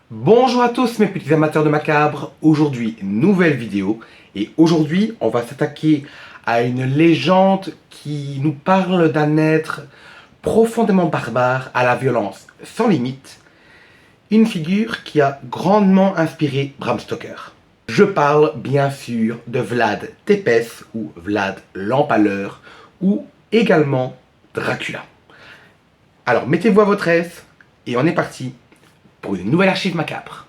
Bonjour à tous mes petits amateurs de macabre, aujourd'hui nouvelle vidéo et aujourd'hui on va s'attaquer à une légende qui nous parle d'un être profondément barbare à la violence sans limite, une figure qui a grandement inspiré Bram Stoker. Je parle bien sûr de Vlad Tepes ou Vlad l'Empaleur ou également Dracula. Alors mettez-vous à votre aise et on est parti pour une nouvelle archive macabre.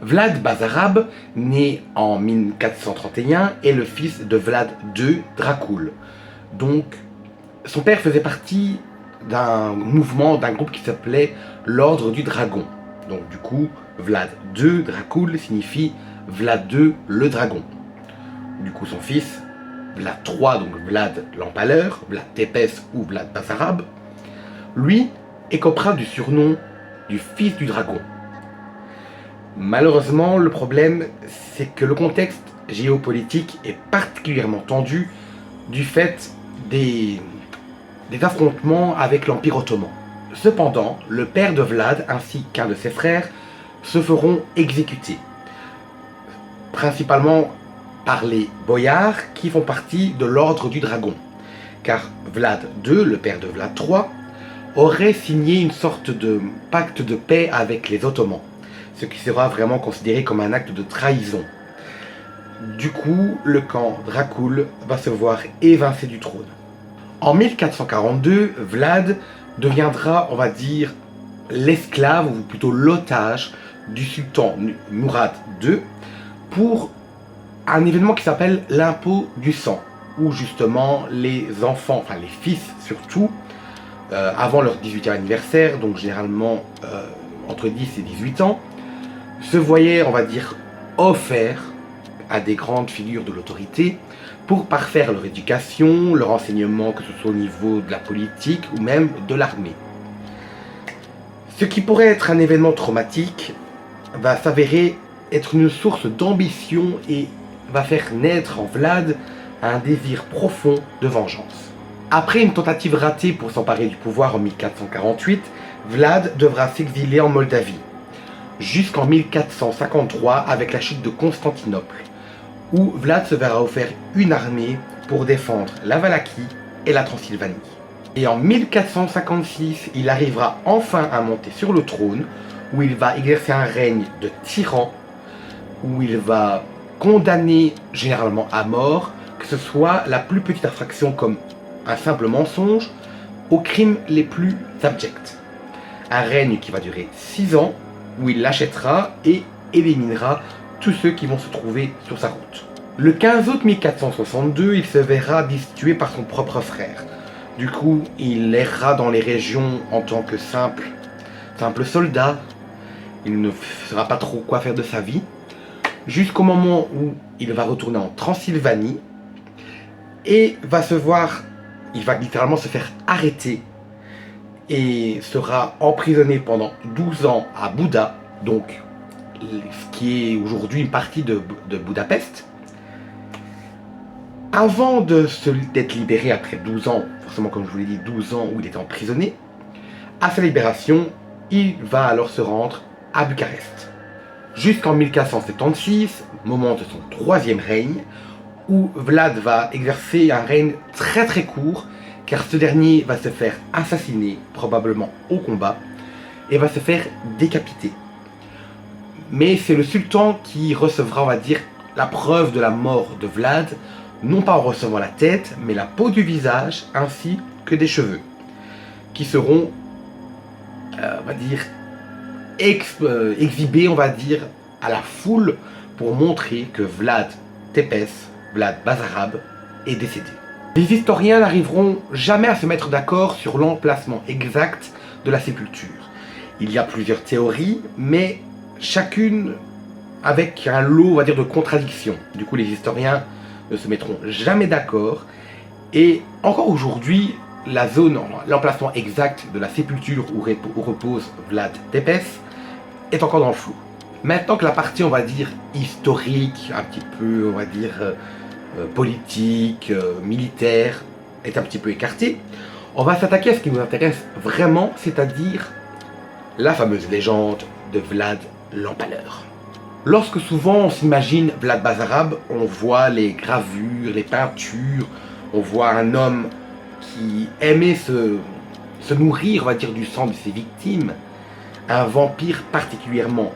Vlad Basarab, né en 1431, est le fils de Vlad II Dracul. Donc, son père faisait partie d'un mouvement, d'un groupe qui s'appelait l'Ordre du Dragon. Donc du coup, Vlad II Dracul signifie Vlad II le Dragon. Du coup, son fils, Vlad III, donc Vlad l'Empaleur, Vlad Tepes ou Vlad Basarab, lui écopera du surnom du fils du dragon. Malheureusement, le problème, c'est que le contexte géopolitique est particulièrement tendu du fait des affrontements avec l'Empire ottoman. Cependant, le père de Vlad ainsi qu'un de ses frères se feront exécuter, principalement par les boyards qui font partie de l'Ordre du Dragon, car Vlad II, le père de Vlad III, aurait signé une sorte de pacte de paix avec les Ottomans, ce qui sera vraiment considéré comme un acte de trahison. Du coup, le camp Dracul va se voir évincé du trône. En 1442, Vlad deviendra, on va dire, l'esclave, ou plutôt l'otage du sultan Murad II pour un événement qui s'appelle l'impôt du sang, où justement les enfants, enfin les fils surtout, avant leur 18e anniversaire, donc généralement entre 10 et 18 ans, se voyaient, on va dire, offerts à des grandes figures de l'autorité pour parfaire leur éducation, leur enseignement, que ce soit au niveau de la politique ou même de l'armée. Ce qui pourrait être un événement traumatique va s'avérer être une source d'ambition et va faire naître en Vlad un désir profond de vengeance. Après une tentative ratée pour s'emparer du pouvoir en 1448, Vlad devra s'exiler en Moldavie, jusqu'en 1453 avec la chute de Constantinople, où Vlad se verra offert une armée pour défendre la Valaquie et la Transylvanie. Et en 1456, il arrivera enfin à monter sur le trône, où il va exercer un règne de tyran, où il va condamner généralement à mort, que ce soit la plus petite infraction comme un simple mensonge, aux crimes les plus abjects. Un règne qui va durer 6 ans, où il l'achètera et éliminera tous ceux qui vont se trouver sur sa route. Le 15 août 1462, il se verra destitué par son propre frère. Du coup, il errera dans les régions en tant que simple soldat. Il ne saura pas trop quoi faire de sa vie, jusqu'au moment où il va retourner en Transylvanie et il va littéralement se faire arrêter et sera emprisonné pendant 12 ans à Bouda, donc ce qui est aujourd'hui une partie de Budapest. Avant d'être libéré après 12 ans, forcément comme je vous l'ai dit, 12 ans où il était emprisonné, à sa libération, il va alors se rendre à Bucarest. Jusqu'en 1476, moment de son 3e règne, où Vlad va exercer un règne très très court, car ce dernier va se faire assassiner, probablement au combat, et va se faire décapiter. Mais c'est le sultan qui recevra, on va dire, la preuve de la mort de Vlad, non pas en recevant la tête, mais la peau du visage, ainsi que des cheveux, qui seront, on va dire, exhibés, on va dire, à la foule, pour montrer que Vlad Tepes, Vlad Basarab, est décédé. Les historiens n'arriveront jamais à se mettre d'accord sur l'emplacement exact de la sépulture. Il y a plusieurs théories, mais chacune avec un lot, on va dire, de contradictions. Du coup, les historiens ne se mettront jamais d'accord. Et encore aujourd'hui, la zone, l'emplacement exact de la sépulture où repose Vlad Tepes est encore dans le flou. Maintenant que la partie, on va dire, historique, un petit peu, on va dire, politique, militaire, est un petit peu écartée, on va s'attaquer à ce qui nous intéresse vraiment, c'est-à-dire la fameuse légende de Vlad l'Empaleur. Lorsque souvent on s'imagine Vlad Basarab, on voit les gravures, les peintures, on voit un homme qui aimait se nourrir, on va dire, du sang de ses victimes, un vampire particulièrement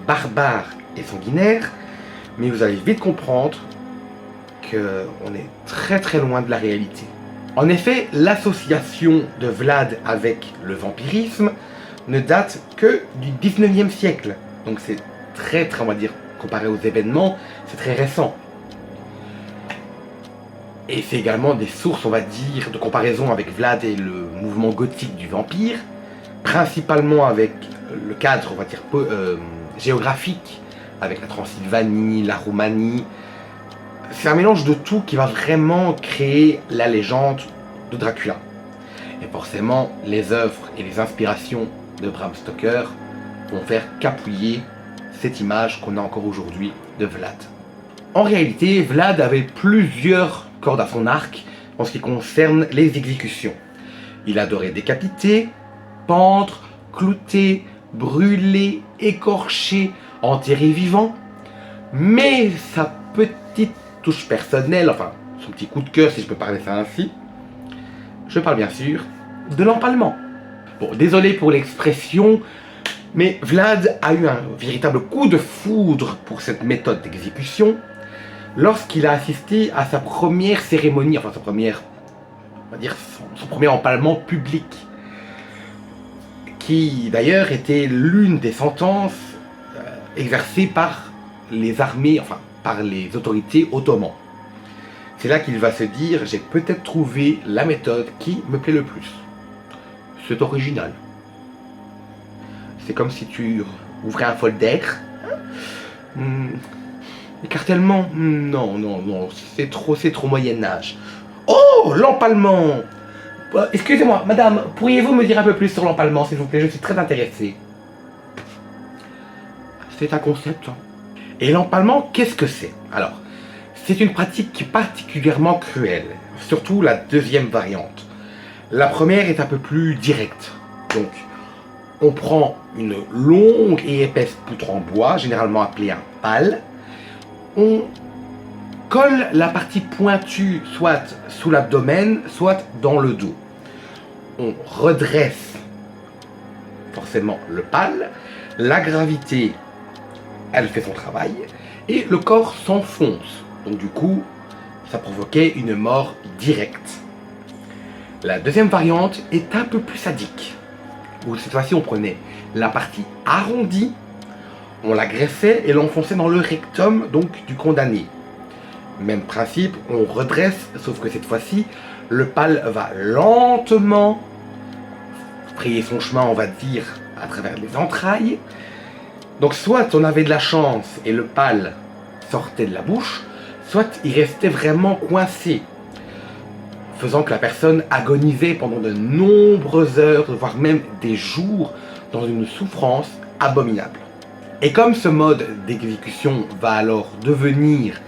barbare et sanguinaire, mais vous allez vite comprendre qu'on est très très loin de la réalité. En effet, l'association de Vlad avec le vampirisme ne date que du 19e siècle, donc c'est très, on va dire, comparé aux événements, c'est très récent. Et c'est également des sources, on va dire, de comparaison avec Vlad et le mouvement gothique du vampire, principalement avec le cadre, on va dire, géographique, avec la Transylvanie, la Roumanie. C'est un mélange de tout qui va vraiment créer la légende de Dracula. Et forcément, les œuvres et les inspirations de Bram Stoker vont faire qu'appuyer cette image qu'on a encore aujourd'hui de Vlad. En réalité, Vlad avait plusieurs cordes à son arc en ce qui concerne les exécutions. Il adorait décapiter, pendre, clouter, brûler, écorcher, enterrer vivant, mais sa petite touche personnelle, enfin son petit coup de cœur si je peux parler ça ainsi, je parle bien sûr de l'empalement. Bon, désolé pour l'expression, mais Vlad a eu un véritable coup de foudre pour cette méthode d'exécution lorsqu'il a assisté à sa première cérémonie, enfin sa première, on va dire son premier empalement public, qui d'ailleurs était l'une des sentences exercées par les armées, enfin par les autorités ottomanes. C'est là qu'il va se dire, j'ai peut-être trouvé la méthode qui me plaît le plus. C'est original. C'est comme si tu ouvrais un folder. Écartèlement, non, c'est trop Moyen-Âge. Oh, l'empalement! Excusez-moi, madame, pourriez-vous me dire un peu plus sur l'empalement, s'il vous plaît? Je suis très intéressé. C'est un concept. Et l'empalement, qu'est-ce que c'est? Alors, c'est une pratique qui est particulièrement cruelle, surtout la deuxième variante. La première est un peu plus directe. Donc, on prend une longue et épaisse poutre en bois, généralement appelée un pal. On colle la partie pointue soit sous l'abdomen, soit dans le dos. On redresse forcément le pal. La gravité, elle fait son travail. Et le corps s'enfonce. Donc du coup, ça provoquait une mort directe. La deuxième variante est un peu plus sadique. Où cette fois-ci, on prenait la partie arrondie, on la greffait et l'enfonçait dans le rectum donc du condamné. Même principe, on redresse, sauf que cette fois-ci, le pal va lentement frayer son chemin, on va dire, à travers les entrailles. Donc soit on avait de la chance et le pal sortait de la bouche, soit il restait vraiment coincé, faisant que la personne agonisait pendant de nombreuses heures, voire même des jours, dans une souffrance abominable. Et comme ce mode d'exécution va alors devenir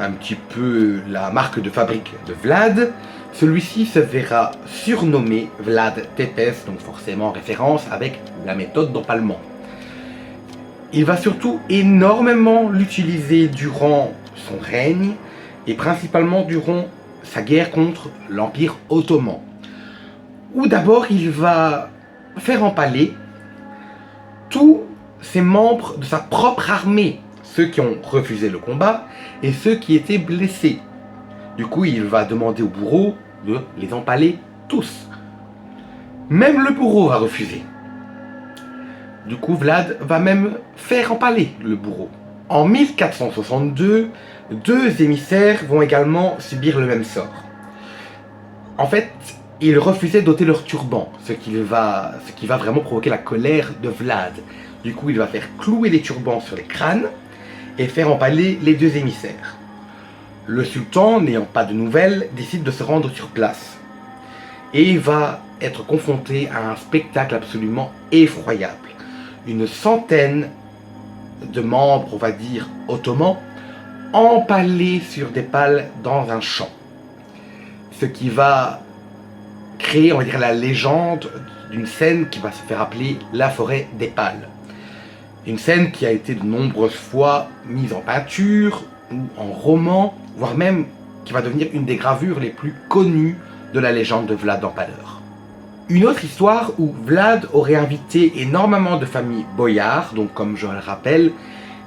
un petit peu la marque de fabrique de Vlad, celui-ci se verra surnommé Vlad Tepes, donc forcément en référence avec la méthode d'empalement. Il va surtout énormément l'utiliser durant son règne, et principalement durant sa guerre contre l'Empire ottoman, où d'abord il va faire empaler tous ses membres de sa propre armée, ceux qui ont refusé le combat et ceux qui étaient blessés. Du coup, il va demander au bourreau de les empaler tous. Même le bourreau va refuser. Du coup, Vlad va même faire empaler le bourreau. En 1462, deux émissaires vont également subir le même sort. En fait, ils refusaient d'ôter leur turban, ce qui va vraiment provoquer la colère de Vlad. Du coup, il va faire clouer les turbans sur les crânes et faire empaler les deux émissaires. Le sultan, n'ayant pas de nouvelles, décide de se rendre sur place. Et il va être confronté à un spectacle absolument effroyable. Une centaine de membres, on va dire, ottomans, empalés sur des pales dans un champ. Ce qui va créer, on va dire, la légende d'une scène qui va se faire appeler la forêt des pales. Une scène qui a été de nombreuses fois mise en peinture ou en roman, voire même qui va devenir une des gravures les plus connues de la légende de Vlad l'Empaleur. Une autre histoire où Vlad aurait invité énormément de familles boyards, donc comme je le rappelle,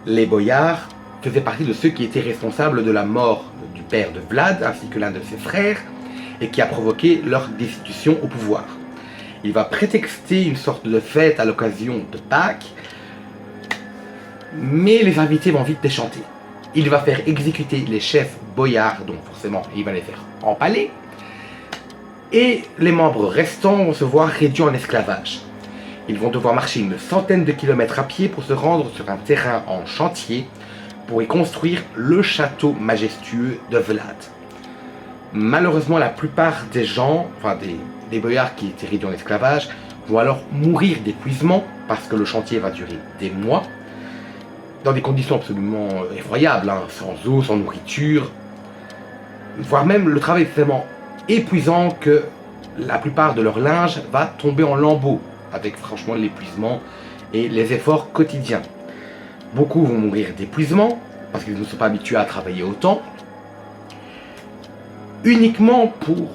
les boyards faisaient partie de ceux qui étaient responsables de la mort du père de Vlad, ainsi que l'un de ses frères, et qui a provoqué leur destitution au pouvoir. Il va prétexter une sorte de fête à l'occasion de Pâques, mais les invités vont vite déchanter. Il va faire exécuter les chefs boyards, donc forcément il va les faire empaler, et les membres restants vont se voir réduits en esclavage. Ils vont devoir marcher une centaine de kilomètres à pied pour se rendre sur un terrain en chantier pour y construire le château majestueux de Vlad. Malheureusement, la plupart des gens, enfin des boyards qui étaient réduits en esclavage, vont alors mourir d'épuisement parce que le chantier va durer des mois, dans des conditions absolument effroyables, sans eau, sans nourriture, voire même le travail est tellement épuisant que la plupart de leur linge va tomber en lambeaux, avec franchement l'épuisement et les efforts quotidiens. Beaucoup vont mourir d'épuisement, parce qu'ils ne sont pas habitués à travailler autant, uniquement pour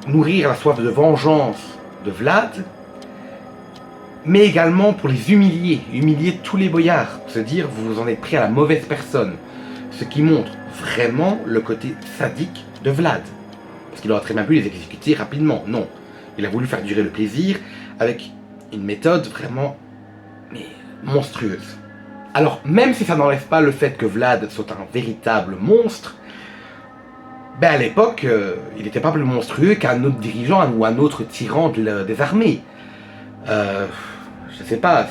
nourrir la soif de vengeance de Vlad, mais également pour les humilier tous les boyards, se dire vous en êtes pris à la mauvaise personne, ce qui montre vraiment le côté sadique de Vlad. Parce qu'il aurait très bien pu les exécuter rapidement. Non, il a voulu faire durer le plaisir avec une méthode vraiment monstrueuse. Alors, même si ça n'enlève pas le fait que Vlad soit un véritable monstre, à l'époque, il n'était pas plus monstrueux qu'un autre dirigeant ou un autre tyran des armées. Je sais pas,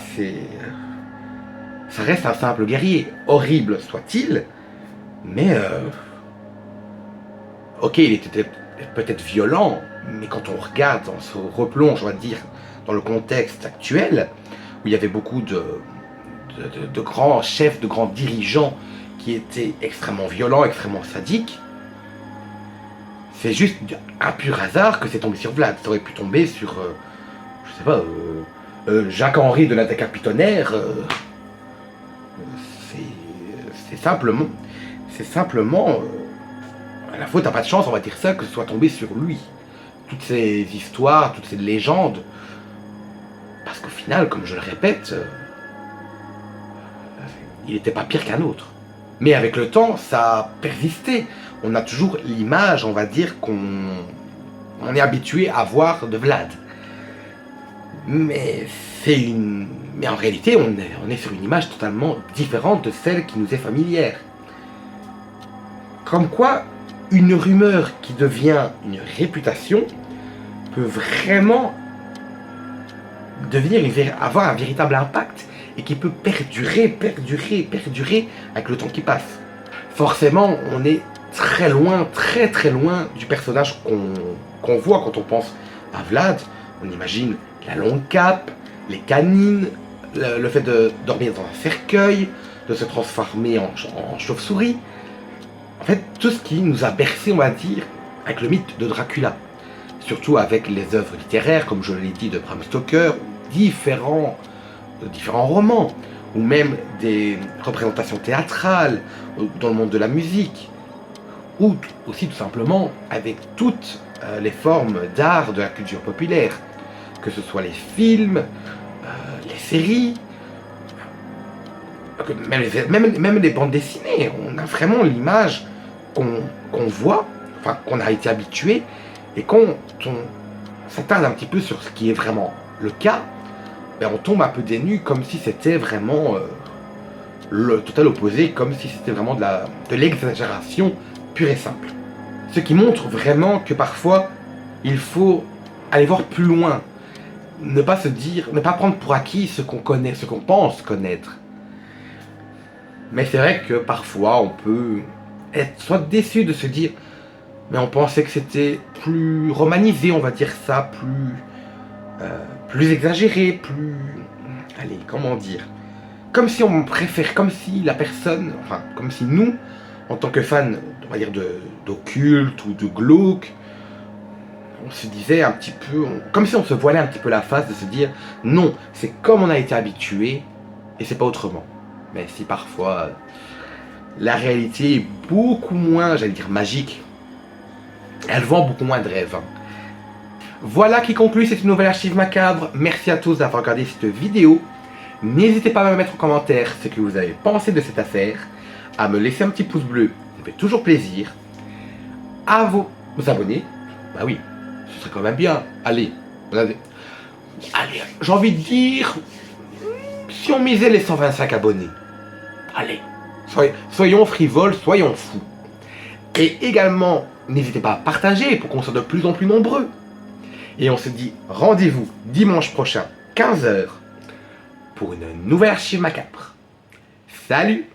ça reste un simple guerrier, horrible soit-il, mais ok, il était peut-être violent, mais quand on regarde, on se replonge, on va dire, dans le contexte actuel, où il y avait beaucoup de grands chefs, de grands dirigeants qui étaient extrêmement violents, extrêmement sadiques, c'est juste un pur hasard que c'est tombé sur Vlad. Ça aurait pu tomber sur, je sais pas, Jacques-Henri de la Décapitonnaire. C'est simplement la faute n'a pas de chance, on va dire ça, que ce soit tombé sur lui. Toutes ces histoires, toutes ces légendes, parce qu'au final, comme je le répète, il n'était pas pire qu'un autre. Mais avec le temps, ça a persisté. On a toujours l'image, on va dire, qu'on est habitué à voir de Vlad. Mais en réalité, on est sur une image totalement différente de celle qui nous est familière. Comme quoi, une rumeur qui devient une réputation peut vraiment avoir un véritable impact et qui peut perdurer avec le temps qui passe. Forcément, on est très loin du personnage qu'on voit quand on pense à Vlad. On imagine la longue cape, les canines, le fait de dormir dans un cercueil, de se transformer en chauve-souris. En fait, tout ce qui nous a bercé, on va dire, avec le mythe de Dracula. Surtout avec les œuvres littéraires, comme je l'ai dit, de Bram Stoker, différents romans, ou même des représentations théâtrales dans le monde de la musique, ou aussi tout simplement avec toutes les formes d'art de la culture populaire, que ce soit les films, les séries, même les bandes dessinées. On a vraiment l'image qu'on voit, enfin qu'on a été habitué, et quand on s'attarde un petit peu sur ce qui est vraiment le cas, on tombe un peu dénu, comme si c'était vraiment le total opposé, comme si c'était vraiment de l'exagération pure et simple. Ce qui montre vraiment que parfois, il faut aller voir plus loin. Ne pas se dire, ne pas prendre pour acquis ce qu'on connaît, ce qu'on pense connaître. Mais c'est vrai que parfois, on peut être soit déçu de se dire, mais on pensait que c'était plus romanisé, on va dire ça, plus exagéré, plus... Allez, comment dire? Comme si on préfère, comme si la personne, enfin, comme si nous, en tant que fans, on va dire d'occulte ou de glauque, on se disait un petit peu, comme si on se voilait un petit peu la face de se dire, non, c'est comme on a été habitué, et c'est pas autrement. Mais si parfois, la réalité est beaucoup moins, j'allais dire magique, elle vend beaucoup moins de rêves. Voilà qui conclut cette nouvelle archive macabre. Merci à tous d'avoir regardé cette vidéo. N'hésitez pas à me mettre en commentaire ce que vous avez pensé de cette affaire, à me laisser un petit pouce bleu, ça fait toujours plaisir, à vous abonner, bah oui, ce serait quand même bien, allez, j'ai envie de dire, si on misait les 125 abonnés, allez, soyons frivoles, soyons fous. Et également, n'hésitez pas à partager pour qu'on soit de plus en plus nombreux. Et on se dit rendez-vous dimanche prochain, 15 h, pour une nouvelle archive macabre. Salut!